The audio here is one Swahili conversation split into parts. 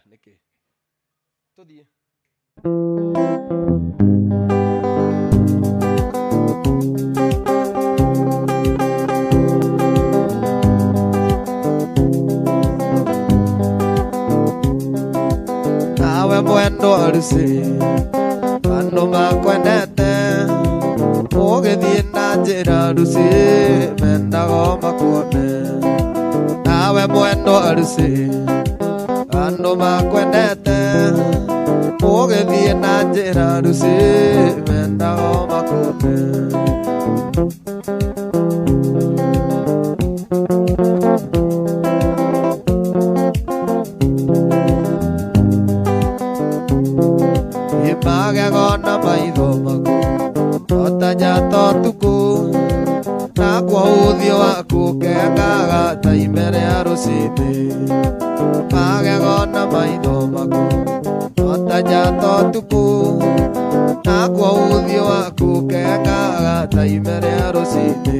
niki tuthie nawe mwendo arusi andu makwendete ugithie na njira rusi mendago makuone nawe mwendo arusi andu makwendete ugithie na njira rusi mendago makuone magegona maitho maku otanya totuku na kwa uthio waku kengaga ta imere ya rucini magegona maitho maku otanya totuku na kwa uthio waku kengaga ta imere ya rucini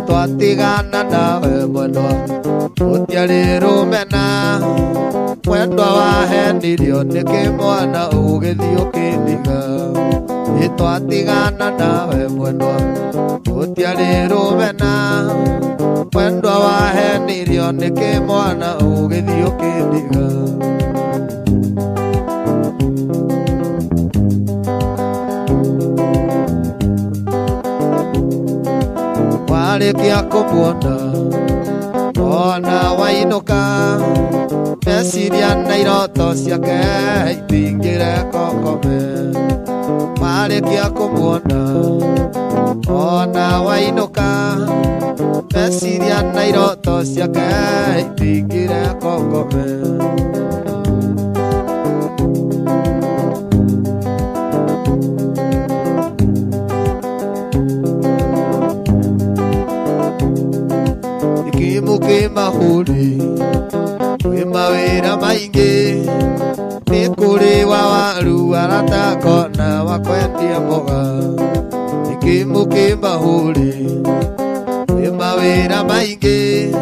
twatigana nawe mwendwa gutiari rumena mwendwa wahenirio niki mwana ugithii ukindiga twatigana nawe mwendwa gutiari rumena mwendwa wahenirio niki mwana ugithii ukindiga warikia kumuona ona wainuka meciria na iroto ciake itingire kokome warikia kumuona ona wainuka meciria na iroto ciake itingire kokome mahuri kwi mawira maingi ni kuri wa waru aratakona wa kwendia mboga ikimuki mahuri kwi mawira maingi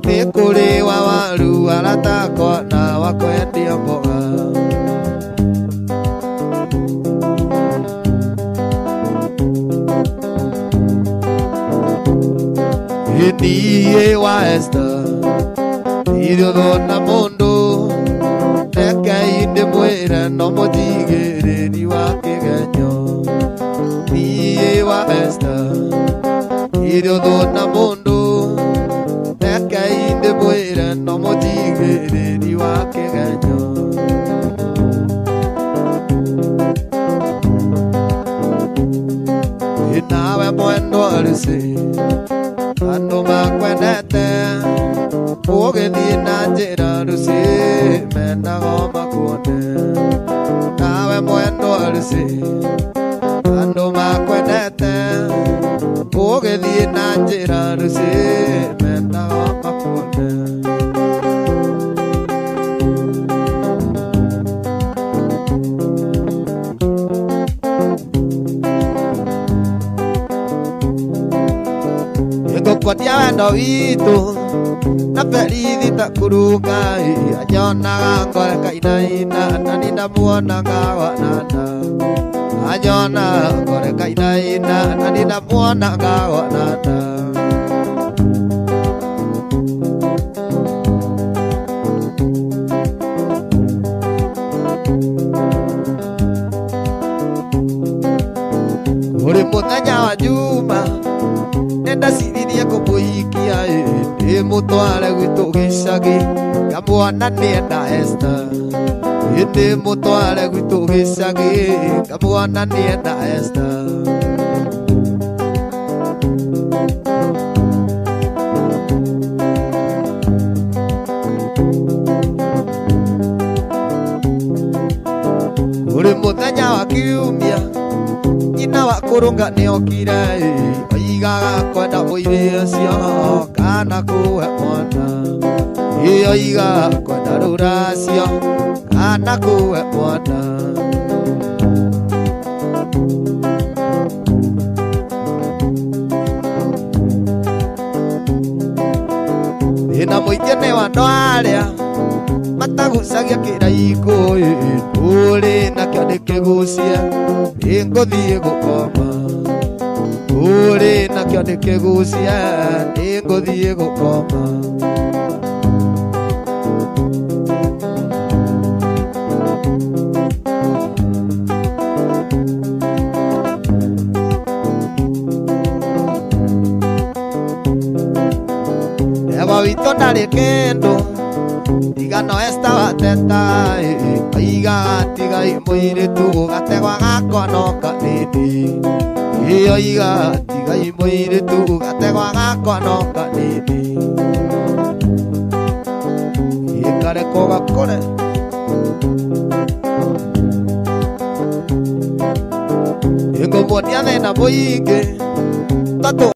ni kuri wa waru aratakona wa kwendia mboga niye wa Esther idio dona mundu reke inde mwira no mutigiriri wa kigenyo niye wa Esther idio dona mundu reke inde mwira no mutigiriri wa kigenyo nawe mwendo arusi andu makwendete ugithii na njira ruci mendago makuone nawe mwendo aruci andu makwendete ugithii na njira ruci mendago makuone kwatia wendo witu na berithi ta kurugai anyonaga ngoreka inaina na ninamuonaga wanana anyona ngoreka inaina na ninamuonaga wanana uri muthenya wa juma nenda siririe kumuhikia mutware gwitu gicagi ngamwona nienda Esther indi mutware gwitu gicagi ngamwona nienda Esther uri muthenya wa kiumia nyina wa kurunga niokire oigaga kwenda muirĩ ũcio kana kuhe mwana oigaga kwenda rũracio kana kuhe mwana mũingĩ nĩ wa andũ arĩa matagucagia kĩraiko ũrĩ nakĩo ndĩkĩgucie nĩngũthiĩ gũkoma ũrĩ nakĩo ndĩkĩgucie nĩngũthiĩ gũkoma witũ ndarĩ kĩndũ tiga no Esta wateta oiga tigai mũirĩtu gategwa gakwa no kanini oiga tigai mũirĩtu gategwa gakwa no kanini karekwo gakũre ngũmuonia thĩna mũingĩ tondũ